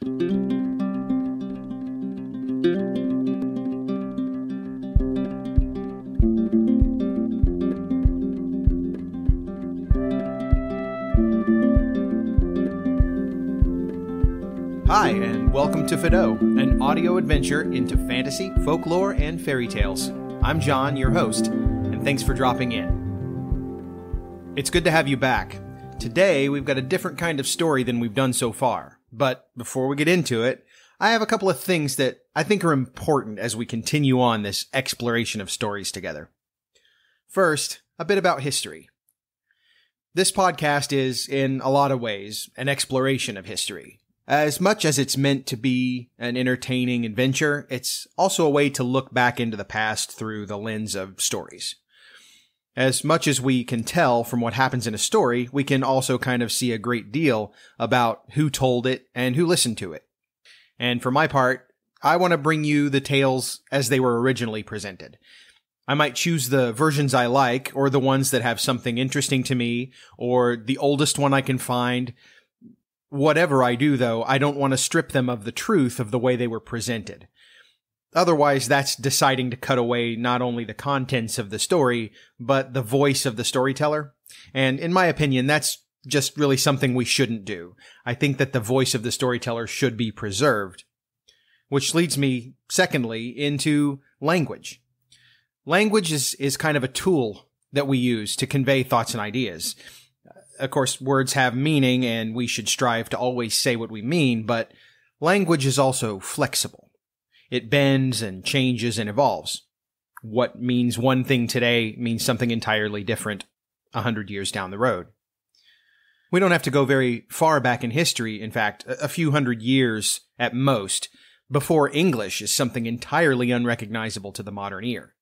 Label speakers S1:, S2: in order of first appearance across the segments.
S1: Hi, and welcome to Fadó, an audio adventure into fantasy, folklore, and fairy tales. I'm John, your host, and thanks for dropping in. It's good to have you back. Today, we've got a different kind of story than we've done so far. But before we get into it, I have a couple of things that I think are important as we continue on this exploration of stories together. First, a bit about history. This podcast is, in a lot of ways, an exploration of history. As much as it's meant to be an entertaining adventure, it's also a way to look back into the past through the lens of stories. As much as we can tell from what happens in a story, we can also kind of see a great deal about who told it and who listened to it. And for my part, I want to bring you the tales as they were originally presented. I might choose the versions I like, or the ones that have something interesting to me, or the oldest one I can find. Whatever I do, though, I don't want to strip them of the truth of the way they were presented. Otherwise, that's deciding to cut away not only the contents of the story, but the voice of the storyteller. And in my opinion, that's just really something we shouldn't do. I think that the voice of the storyteller should be preserved. Which leads me, secondly, into language. Language is kind of a tool that we use to convey thoughts and ideas. Of course, words have meaning, and we should strive to always say what we mean, but language is also flexible. It bends and changes and evolves. What means one thing today means something entirely different 100 years down the road. We don't have to go very far back in history, in fact, a few hundred years at most, before English is something entirely unrecognizable to the modern ear.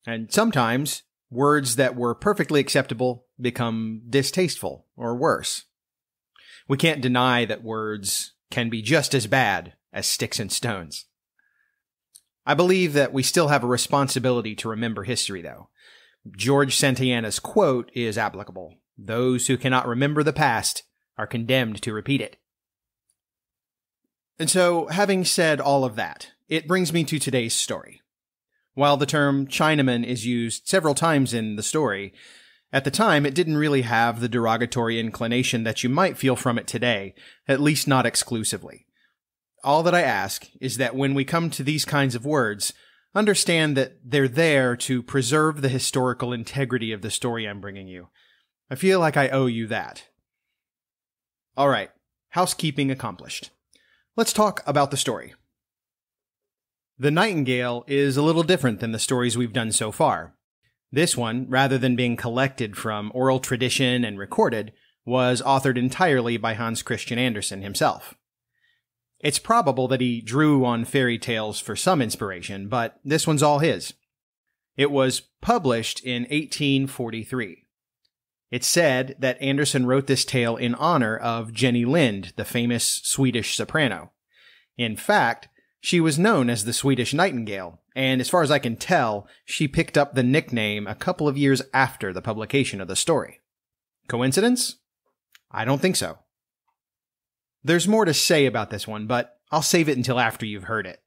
S1: And sometimes, words that were perfectly acceptable become distasteful or worse. We can't deny that words can be just as bad as sticks and stones. I believe that we still have a responsibility to remember history, though. George Santayana's quote is applicable. Those who cannot remember the past are condemned to repeat it. And so, having said all of that, it brings me to today's story. While the term Chinaman is used several times in the story, at the time it didn't really have the derogatory inclination that you might feel from it today, at least not exclusively. All that I ask is that when we come to these kinds of words, understand that they're there to preserve the historical integrity of the story I'm bringing you. I feel like I owe you that. All right, housekeeping accomplished. Let's talk about the story. The Nightingale is a little different than the stories we've done so far. This one, rather than being collected from oral tradition and recorded, was authored entirely by Hans Andersen himself. It's probable that he drew on fairy tales for some inspiration, but this one's all his. It was published in 1843. It's said that Andersen wrote this tale in honor of Jenny Lind, the famous Swedish soprano. In fact, she was known as the Swedish Nightingale, and as far as I can tell, she picked up the nickname a couple of years after the publication of the story. Coincidence? I don't think so. There's more to say about this one, but I'll save it until after you've heard it.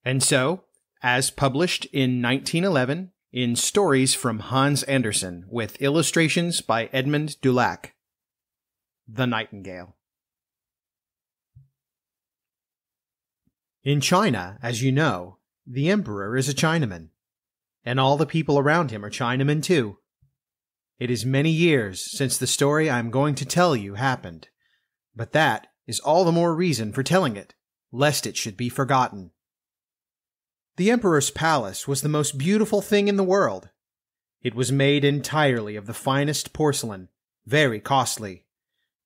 S1: And so, as published in 1911, in Stories from Hans Andersen, with illustrations by Edmund Dulac, The Nightingale. In China, as you know, the emperor is a Chinaman, and all the people around him are Chinamen too. It is many years since the story I am going to tell you happened, but that is all the more reason for telling it, lest it should be forgotten. The emperor's palace was the most beautiful thing in the world. It was made entirely of the finest porcelain, very costly,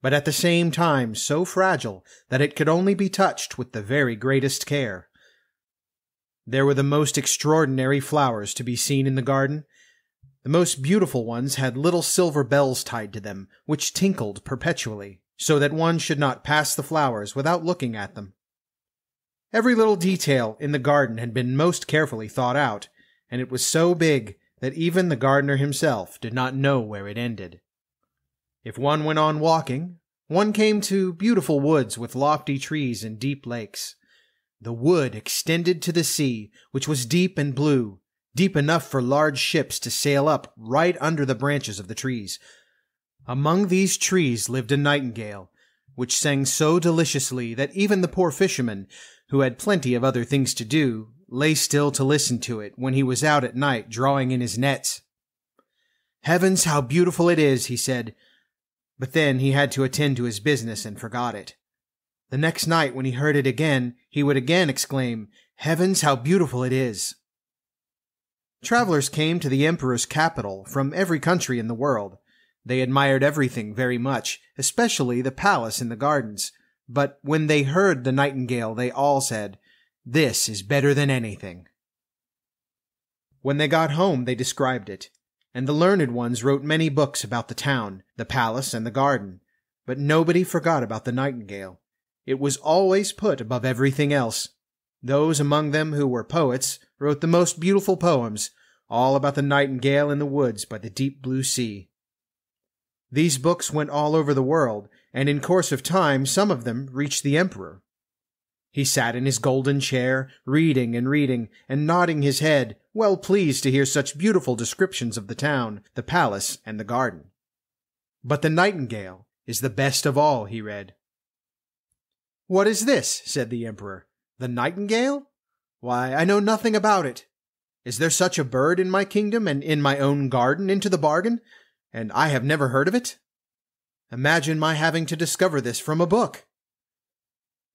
S1: but at the same time so fragile that it could only be touched with the very greatest care. There were the most extraordinary flowers to be seen in the garden. The most beautiful ones had little silver bells tied to them, which tinkled perpetually, so that one should not pass the flowers without looking at them. Every little detail in the garden had been most carefully thought out, and it was so big that even the gardener himself did not know where it ended. If one went on walking, One came to beautiful woods with lofty trees and deep lakes. The wood extended to the sea, which was deep and blue, deep enough for large ships to sail up right under the branches of the trees. Among these trees lived a nightingale, which sang so deliciously that even the poor fisherman, who had plenty of other things to do, lay still to listen to it when he was out at night drawing in his nets. "Heavens, how beautiful it is," he said, but then he had to attend to his business and forgot it. The next night when he heard it again, he would again exclaim, "Heavens, how beautiful it is." Travelers came to the emperor's capital from every country in the world. They admired everything very much, especially the palace and the gardens. But when they heard the nightingale, they all said, "This is better than anything." When they got home, they described it, and the learned ones wrote many books about the town, the palace, and the garden. But nobody forgot about the nightingale. It was always put above everything else. Those among them who were poets wrote the most beautiful poems, all about the nightingale in the woods by the deep blue sea. These books went all over the world, and in course of time some of them reached the emperor. He sat in his golden chair, reading and nodding his head, well pleased to hear such beautiful descriptions of the town, the palace, and the garden. "But the nightingale is the best of all," he read. "What is this?" said the emperor. "The nightingale? Why, I know nothing about it. Is there such a bird in my kingdom and in my own garden into the bargain? And I have never heard of it? Imagine my having to discover this from a book."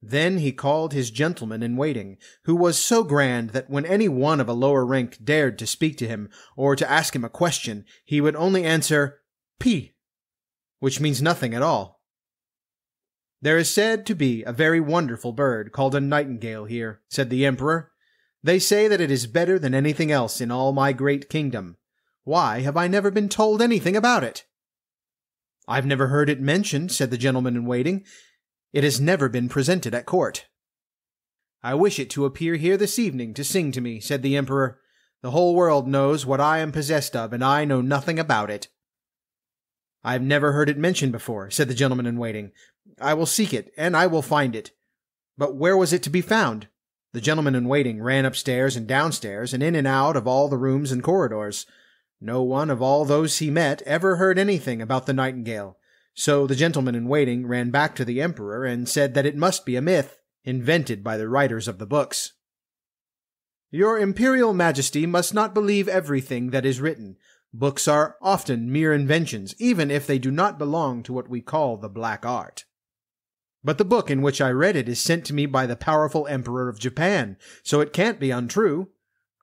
S1: Then he called his gentleman-in-waiting, who was so grand that when any one of a lower rank dared to speak to him or to ask him a question, he would only answer, "P," which means nothing at all. "There is said to be a very wonderful bird called a nightingale here," said the emperor. "They say that it is better than anything else in all my great kingdom. Why have I never been told anything about it?" "I've never heard it mentioned," said the gentleman-in-waiting. "It has never been presented at court." "I wish it to appear here this evening to sing to me," said the emperor. "The whole world knows what I am possessed of, and I know nothing about it." "I have never heard it mentioned before," said the gentleman-in-waiting. "I will seek it, and I will find it." But where was it to be found? The gentleman-in-waiting ran upstairs and downstairs, and in and out of all the rooms and corridors. No one of all those he met ever heard anything about the nightingale. So the gentleman-in-waiting ran back to the emperor and said that it must be a myth, invented by the writers of the books. "Your imperial majesty must not believe everything that is written. Books are often mere inventions, even if they do not belong to what we call the black art. But the book in which I read it is sent to me by the powerful Emperor of Japan, so it can't be untrue.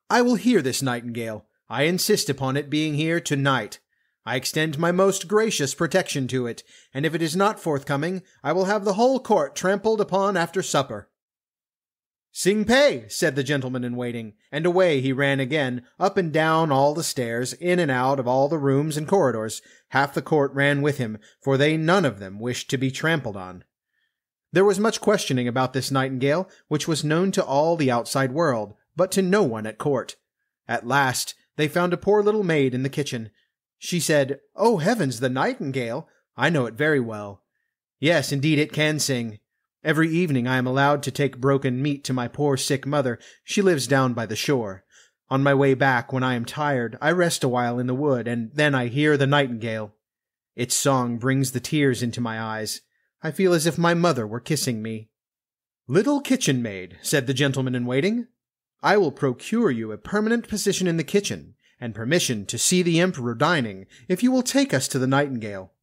S1: I will hear this nightingale. I insist upon it being here tonight. I extend my most gracious protection to it, and if it is not forthcoming, I will have the whole court trampled upon after supper." "Sing pei," said the gentleman-in-waiting, and away he ran again, up and down all the stairs, in and out of all the rooms and corridors. Half the court ran with him, for they none of them wished to be trampled on. There was much questioning about this nightingale, which was known to all the outside world, but to no one at court. At last they found a poor little maid in the kitchen. She said, "Oh, heavens, the nightingale! I know it very well. Yes, indeed, it can sing. Every evening I am allowed to take broken meat to my poor sick mother. She lives down by the shore. On my way back, when I am tired, I rest a while in the wood, and then I hear the nightingale. Its song brings the tears into my eyes. I feel as if my mother were kissing me." "Little kitchen maid," said the gentleman-in-waiting, "I will procure you a permanent position in the kitchen, and permission to see the emperor dining, if you will take us to the nightingale.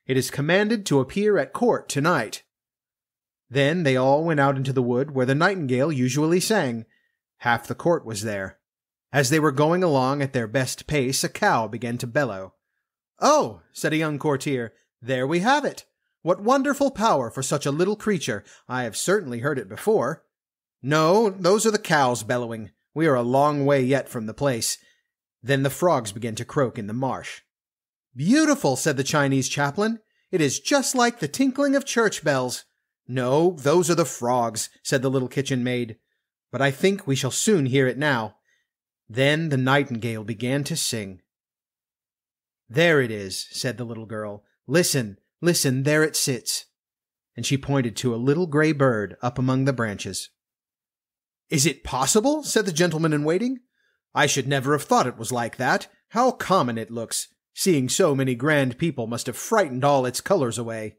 S1: It is commanded to appear at court tonight." Then they all went out into the wood where the nightingale usually sang. Half the court was there. As they were going along at their best pace, a cow began to bellow. "Oh," said a young courtier, "there we have it. What wonderful power for such a little creature! I have certainly heard it before." "No, those are the cows bellowing. We are a long way yet from the place." Then the frogs began to croak in the marsh. "Beautiful," said the Chinese chaplain. "It is just like the tinkling of church bells." "No, those are the frogs," said the little kitchen maid. "But I think we shall soon hear it now." Then the nightingale began to sing. "There it is," said the little girl. "Listen, listen, there it sits." and she pointed to a little gray bird up among the branches. "Is it possible?" said the gentleman-in-waiting. "I should never have thought it was like that. How common it looks! Seeing so many grand people must have frightened all its colors away."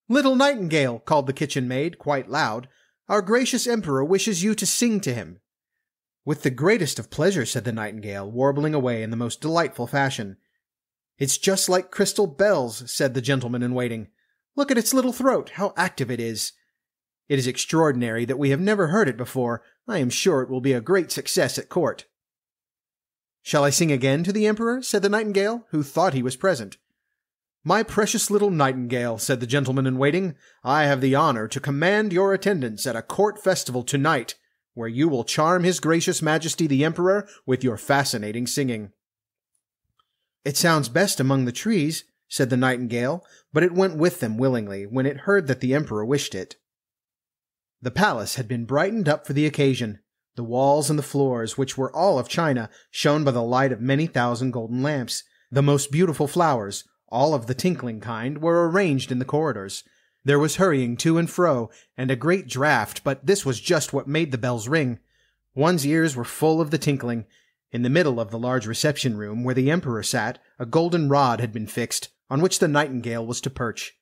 S1: "Little Nightingale," called the kitchen maid, quite loud, "our gracious Emperor wishes you to sing to him." "With the greatest of pleasure," said the Nightingale, warbling away in the most delightful fashion. "It's just like crystal bells," said the gentleman-in-waiting. "Look at its little throat, how active it is. It is extraordinary that we have never heard it before. I am sure it will be a great success at court." "Shall I sing again to the Emperor?" said the Nightingale, who thought he was present. "My precious little Nightingale," said the gentleman-in-waiting, "I have the honor to command your attendance at a court festival tonight, where you will charm His Gracious Majesty the Emperor with your fascinating singing." "It sounds best among the trees," said the Nightingale, but it went with them willingly when it heard that the Emperor wished it. The palace had been brightened up for the occasion. The walls and the floors, which were all of china, shone by the light of many thousand golden lamps. The most beautiful flowers, all of the tinkling kind, were arranged in the corridors. There was hurrying to and fro, and a great draught, but this was just what made the bells ring. One's ears were full of the tinkling. In the middle of the large reception room where the Emperor sat, a golden rod had been fixed, on which the Nightingale was to perch.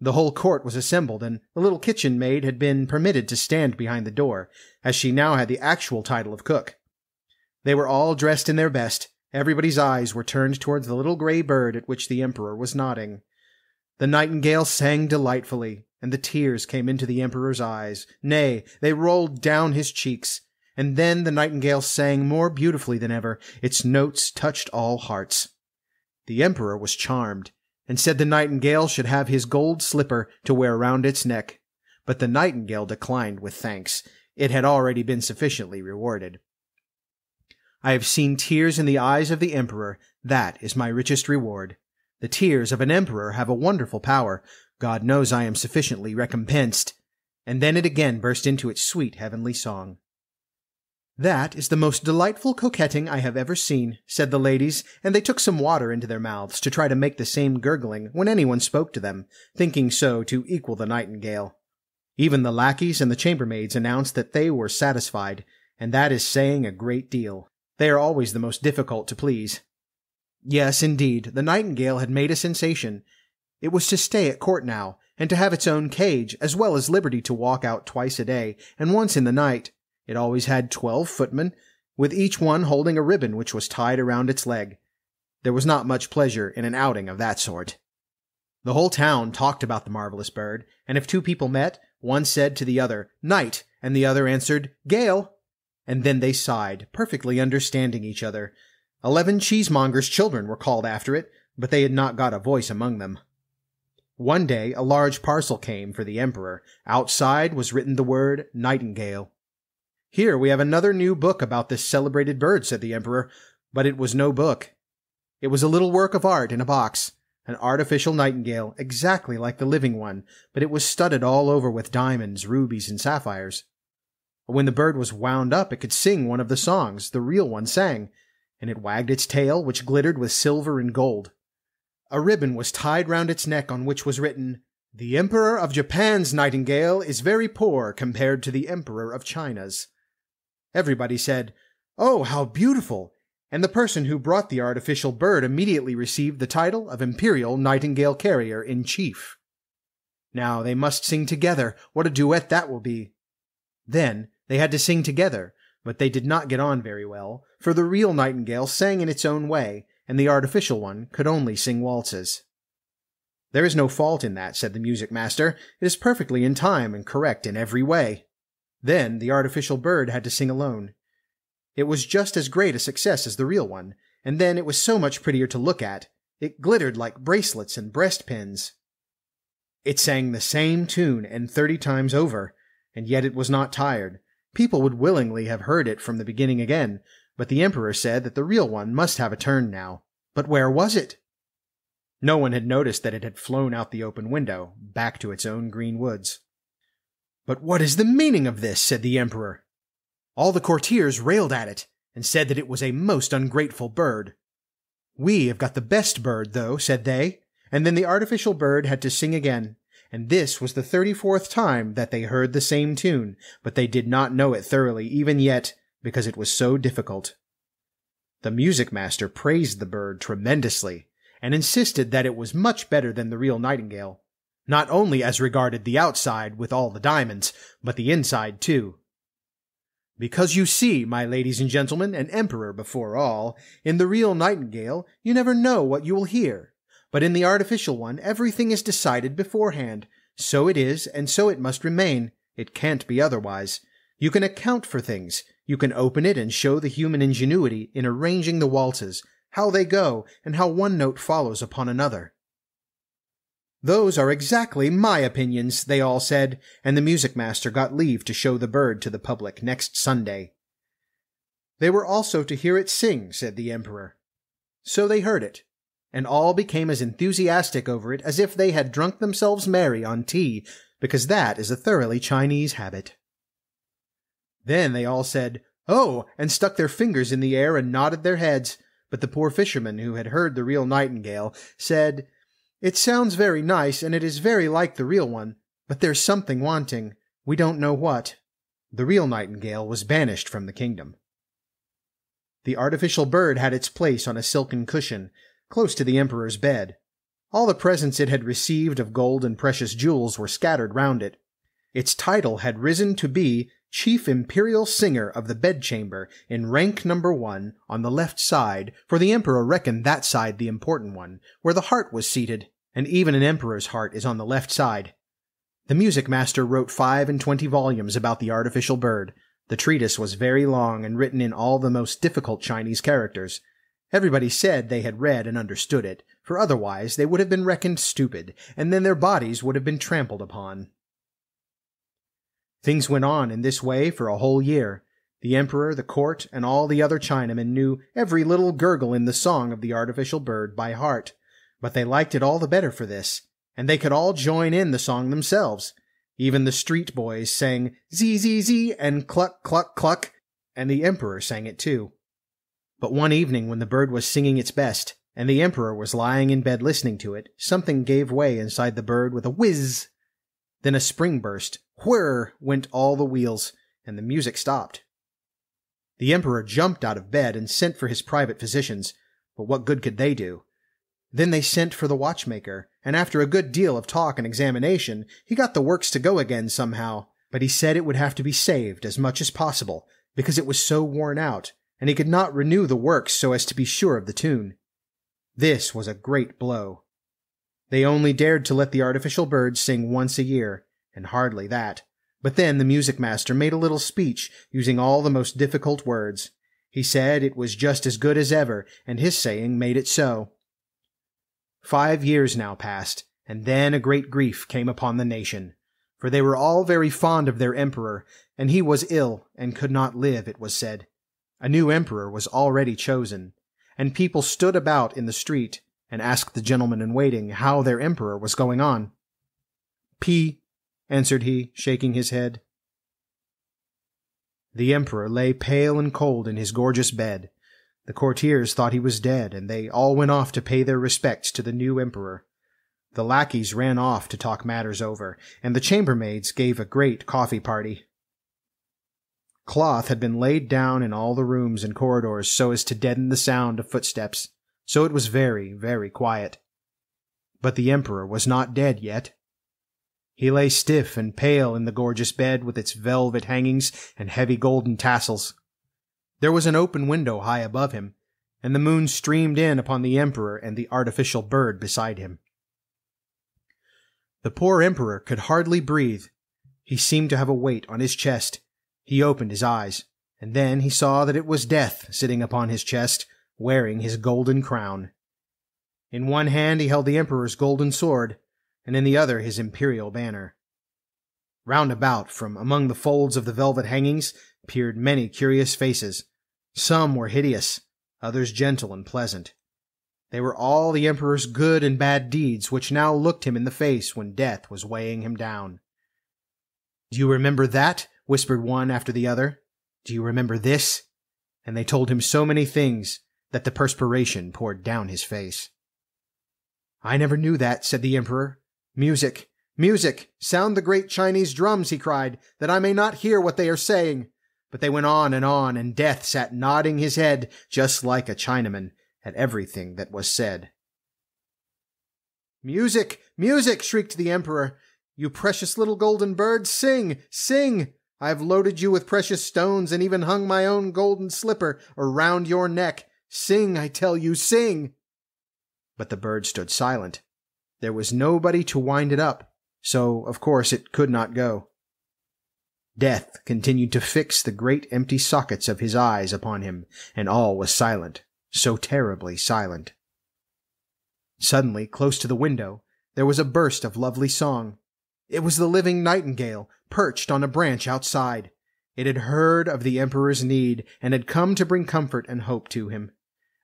S1: The whole court was assembled, and the little kitchen maid had been permitted to stand behind the door, as she now had the actual title of cook. They were all dressed in their best. Everybody's eyes were turned towards the little gray bird at which the Emperor was nodding. The Nightingale sang delightfully, and the tears came into the Emperor's eyes. Nay, they rolled down his cheeks. And then the Nightingale sang more beautifully than ever. Its notes touched all hearts. The Emperor was charmed, and said the Nightingale should have his gold slipper to wear round its neck. But the Nightingale declined with thanks. It had already been sufficiently rewarded. "I have seen tears in the eyes of the Emperor. That is my richest reward. The tears of an emperor have a wonderful power. God knows I am sufficiently recompensed." And then it again burst into its sweet heavenly song. "That is the most delightful coquetting I have ever seen," said the ladies, and they took some water into their mouths to try to make the same gurgling when anyone spoke to them, thinking so to equal the Nightingale. Even the lackeys and the chambermaids announced that they were satisfied, and that is saying a great deal. They are always the most difficult to please. Yes, indeed, the Nightingale had made a sensation. It was to stay at court now, and to have its own cage, as well as liberty to walk out twice a day, and once in the night. It always had 12 footmen, with each one holding a ribbon which was tied around its leg. There was not much pleasure in an outing of that sort. The whole town talked about the marvelous bird, and if two people met, one said to the other, "Night," and the other answered, "Gale." And then they sighed, perfectly understanding each other. 11 cheesemongers' children were called after it, but they had not got a voice among them. One day a large parcel came for the Emperor. Outside was written the word Nightingale. "Here we have another new book about this celebrated bird," said the Emperor, but it was no book. It was a little work of art in a box, an artificial nightingale, exactly like the living one, but it was studded all over with diamonds, rubies, and sapphires. When the bird was wound up, it could sing one of the songs the real one sang, and it wagged its tail, which glittered with silver and gold. A ribbon was tied round its neck on which was written, "The Emperor of Japan's Nightingale is very poor compared to the Emperor of China's." Everybody said, "Oh, how beautiful!" and the person who brought the artificial bird immediately received the title of Imperial Nightingale Carrier-in-Chief. Now they must sing together. What a duet that will be! Then they had to sing together, but they did not get on very well, for the real nightingale sang in its own way, and the artificial one could only sing waltzes. "There is no fault in that," said the music master. "It is perfectly in time and correct in every way." Then the artificial bird had to sing alone. It was just as great a success as the real one, and then it was so much prettier to look at. It glittered like bracelets and breastpins. It sang the same tune and 30 times over, and yet it was not tired. People would willingly have heard it from the beginning again, but the Emperor said that the real one must have a turn now. But where was it? No one had noticed that it had flown out the open window, back to its own green woods. "But what is the meaning of this?" said the Emperor. All the courtiers railed at it, and said that it was a most ungrateful bird. "We have got the best bird, though," said they, and then the artificial bird had to sing again, and this was the 34th time that they heard the same tune, but they did not know it thoroughly even yet, because it was so difficult. The music master praised the bird tremendously, and insisted that it was much better than the real Nightingale, not only as regarded the outside with all the diamonds, but the inside too. Because you see, my ladies and gentlemen, an emperor before all, in the real Nightingale you never know what you will hear, but in the artificial one everything is decided beforehand. So it is, and so it must remain. It can't be otherwise. You can account for things. You can open it and show the human ingenuity in arranging the waltzes, how they go, and how one note follows upon another. Those are exactly my opinions, they all said, and the music master got leave to show the bird to the public next Sunday. They were also to hear it sing, said the emperor. So they heard it, and all became as enthusiastic over it as if they had drunk themselves merry on tea, because that is a thoroughly Chinese habit. Then they all said, "Oh," and stuck their fingers in the air and nodded their heads, but the poor fisherman who had heard the real Nightingale said, "It sounds very nice, and it is very like the real one, but there's something wanting. We don't know what." The real Nightingale was banished from the kingdom. The artificial bird had its place on a silken cushion, close to the emperor's bed. All the presents it had received of gold and precious jewels were scattered round it. Its title had risen to be Chief Imperial Singer of the Bedchamber in rank number 1 on the left side, for the emperor reckoned that side the important one, where the heart was seated, and even an emperor's heart is on the left side. The music master wrote 25 volumes about the artificial bird. The treatise was very long and written in all the most difficult Chinese characters. Everybody said they had read and understood it, for otherwise they would have been reckoned stupid, and then their bodies would have been trampled upon. Things went on in this way for a whole year. The emperor, the court, and all the other Chinamen knew every little gurgle in the song of the artificial bird by heart, but they liked it all the better for this, and they could all join in the song themselves. Even the street boys sang "zee zee zee" and "cluck cluck cluck," and the emperor sang it too. But one evening when the bird was singing its best, and the emperor was lying in bed listening to it, something gave way inside the bird with a whiz. Then a spring burst. Whirr went all the wheels, and the music stopped. The emperor jumped out of bed and sent for his private physicians, but what good could they do? Then they sent for the watchmaker, and after a good deal of talk and examination, he got the works to go again somehow, but he said it would have to be saved as much as possible, because it was so worn out, and he could not renew the works so as to be sure of the tune. This was a great blow. They only dared to let the artificial bird sing once a year, and hardly that. But then the music master made a little speech, using all the most difficult words. He said it was just as good as ever, and his saying made it so. 5 years now passed, and then a great grief came upon the nation, for they were all very fond of their emperor, and he was ill and could not live, it was said. A new emperor was already chosen, and people stood about in the street and asked the gentleman in waiting how their emperor was going on. "P," answered he, shaking his head. The emperor lay pale and cold in his gorgeous bed. The courtiers thought he was dead, and they all went off to pay their respects to the new emperor. The lackeys ran off to talk matters over, and the chambermaids gave a great coffee party. Cloth had been laid down in all the rooms and corridors so as to deaden the sound of footsteps, so it was very, very quiet. But the emperor was not dead yet. He lay stiff and pale in the gorgeous bed with its velvet hangings and heavy golden tassels. There was an open window high above him, and the moon streamed in upon the emperor and the artificial bird beside him. The poor emperor could hardly breathe. He seemed to have a weight on his chest. He opened his eyes, and then he saw that it was Death sitting upon his chest, wearing his golden crown. In one hand he held the emperor's golden sword, and in the other his imperial banner. Round about, from among the folds of the velvet hangings, peered many curious faces. Some were hideous, others gentle and pleasant. They were all the emperor's good and bad deeds which now looked him in the face when death was weighing him down. "Do you remember that?" whispered one after the other. "Do you remember this?" And they told him so many things that the perspiration poured down his face. "I never knew that," said the emperor. "Music, "Music! Sound the great Chinese drums," he cried, "that I may not hear what they are saying." But they went on, and Death sat nodding his head, just like a Chinaman, at everything that was said. "Music! Music!" shrieked the Emperor. "You precious little golden bird, sing! Sing! I have loaded you with precious stones, and even hung my own golden slipper around your neck. Sing, I tell you, sing!" But the bird stood silent. There was nobody to wind it up, so of course it could not go. Death continued to fix the great empty sockets of his eyes upon him, and all was silent, so terribly silent. Suddenly, close to the window, there was a burst of lovely song. It was the living nightingale, perched on a branch outside. It had heard of the Emperor's need, and had come to bring comfort and hope to him.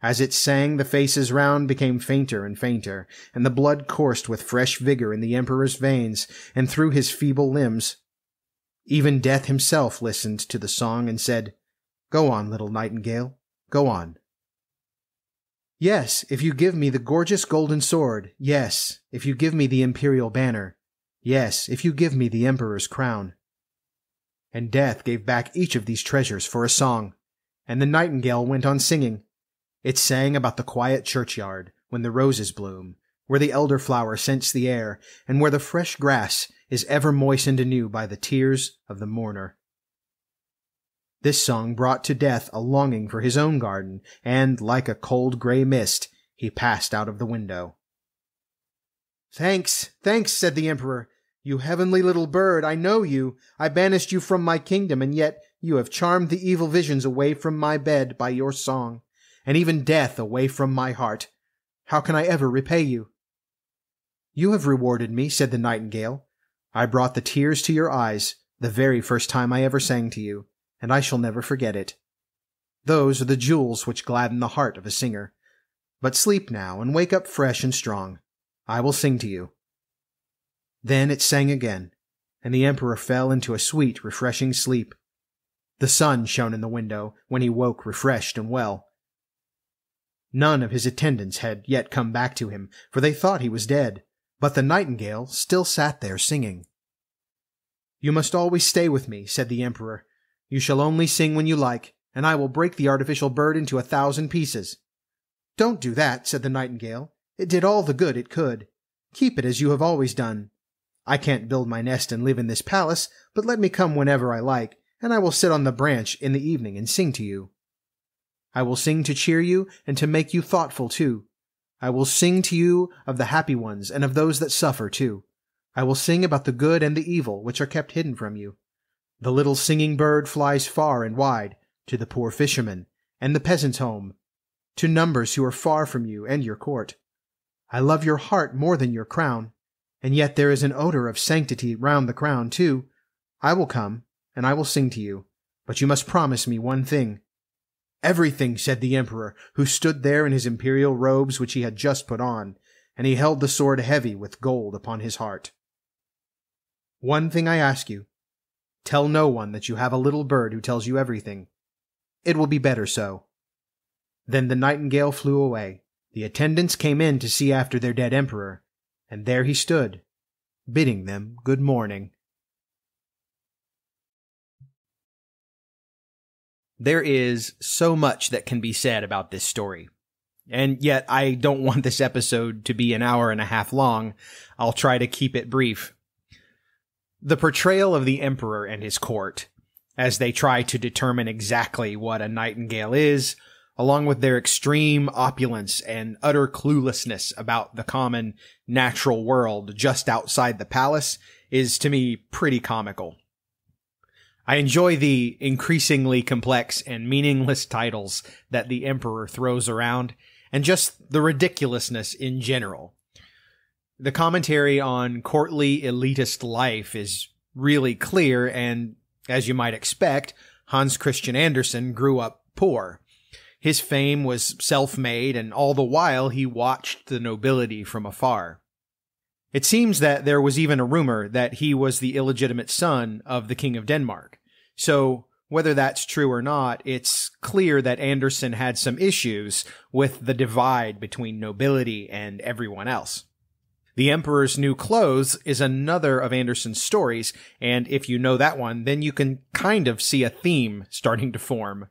S1: As it sang, the faces round became fainter and fainter, and the blood coursed with fresh vigor in the Emperor's veins and through his feeble limbs. Even Death himself listened to the song and said, "Go on, little nightingale, go on." "Yes, if you give me the gorgeous golden sword. Yes, if you give me the imperial banner. Yes, if you give me the Emperor's crown." And Death gave back each of these treasures for a song, and the nightingale went on singing. It sang about the quiet churchyard, when the roses bloom, where the elderflower scents the air, and where the fresh grass is ever moistened anew by the tears of the mourner. This song brought to Death a longing for his own garden, and, like a cold grey mist, he passed out of the window. "Thanks, thanks," said the Emperor. "You heavenly little bird, I know you. I banished you from my kingdom, and yet you have charmed the evil visions away from my bed by your song, and even death away from my heart. How can I ever repay you?" "You have rewarded me," said the nightingale. "I brought the tears to your eyes the very first time I ever sang to you, and I shall never forget it. Those are the jewels which gladden the heart of a singer. But sleep now, and wake up fresh and strong. I will sing to you." Then it sang again, and the Emperor fell into a sweet, refreshing sleep. The sun shone in the window when he woke refreshed and well. None of his attendants had yet come back to him, for they thought he was dead, but the nightingale still sat there singing. "You must always stay with me," said the Emperor. "You shall only sing when you like, and I will break the artificial bird into 1,000 pieces." "Don't do that," said the nightingale. "It did all the good it could. Keep it as you have always done. I can't build my nest and live in this palace, but let me come whenever I like, and I will sit on the branch in the evening and sing to you. I will sing to cheer you and to make you thoughtful too. I will sing to you of the happy ones and of those that suffer too. I will sing about the good and the evil which are kept hidden from you. The little singing bird flies far and wide, to the poor fisherman and the peasant's home, to numbers who are far from you and your court. I love your heart more than your crown, and yet there is an odor of sanctity round the crown too. I will come, and I will sing to you, but you must promise me one thing." "Everything," said the Emperor, who stood there in his imperial robes which he had just put on, and he held the sword heavy with gold upon his heart. "One thing I ask you. Tell no one that you have a little bird who tells you everything. It will be better so." Then the nightingale flew away. The attendants came in to see after their dead emperor, and there he stood, bidding them good morning. There is so much that can be said about this story, and yet I don't want this episode to be an hour and a half long. I'll try to keep it brief. The portrayal of the emperor and his court, as they try to determine exactly what a nightingale is, along with their extreme opulence and utter cluelessness about the common natural world just outside the palace, is to me pretty comical. I enjoy the increasingly complex and meaningless titles that the emperor throws around, and just the ridiculousness in general. The commentary on courtly elitist life is really clear, and, as you might expect, Hans Andersen grew up poor. His fame was self-made, and all the while he watched the nobility from afar. It seems that there was even a rumor that he was the illegitimate son of the King of Denmark. So, whether that's true or not, it's clear that Andersen had some issues with the divide between nobility and everyone else. The Emperor's New Clothes is another of Andersen's stories, and if you know that one, then you can kind of see a theme starting to form.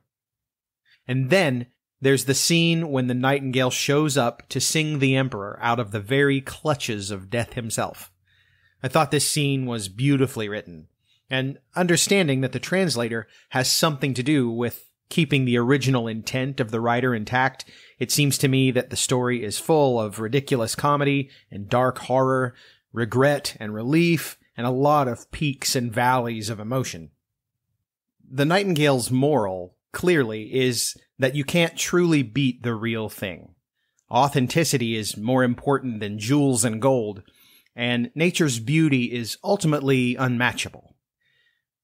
S1: And then there's the scene when the Nightingale shows up to sing the Emperor out of the very clutches of death himself. I thought this scene was beautifully written, and understanding that the translator has something to do with keeping the original intent of the writer intact, it seems to me that the story is full of ridiculous comedy and dark horror, regret and relief, and a lot of peaks and valleys of emotion. The Nightingale's moral, clearly, is that you can't truly beat the real thing. Authenticity is more important than jewels and gold, and nature's beauty is ultimately unmatchable.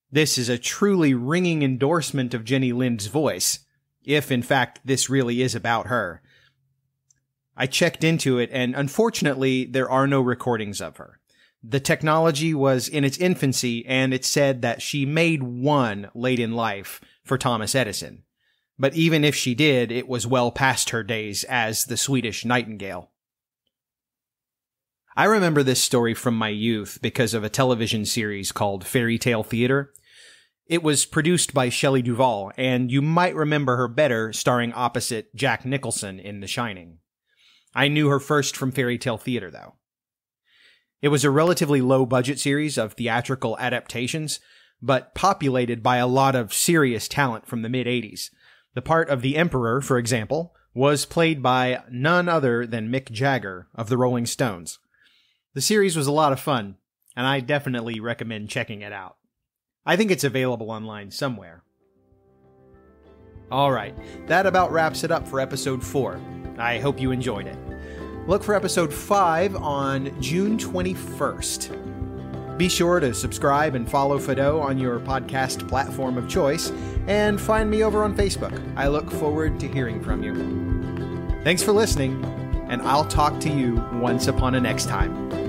S1: This is a truly ringing endorsement of Jenny Lind's voice, if in fact this really is about her. I checked into it, and unfortunately there are no recordings of her. The technology was in its infancy, and it said that she made one late in life for Thomas Edison. But even if she did, it was well past her days as the Swedish Nightingale. I remember this story from my youth because of a television series called Fairy Tale Theater. It was produced by Shelley Duvall, and you might remember her better starring opposite Jack Nicholson in The Shining. I knew her first from Fairy Tale Theater, though. It was a relatively low-budget series of theatrical adaptations, but populated by a lot of serious talent from the mid-'80s. The part of the Emperor, for example, was played by none other than Mick Jagger of the Rolling Stones. The series was a lot of fun, and I definitely recommend checking it out. I think it's available online somewhere. Alright, that about wraps it up for episode 4. I hope you enjoyed it. Look for episode 5 on June 21st. Be sure to subscribe and follow Fadó on your podcast platform of choice, and find me over on Facebook. I look forward to hearing from you. Thanks for listening, and I'll talk to you once upon a next time.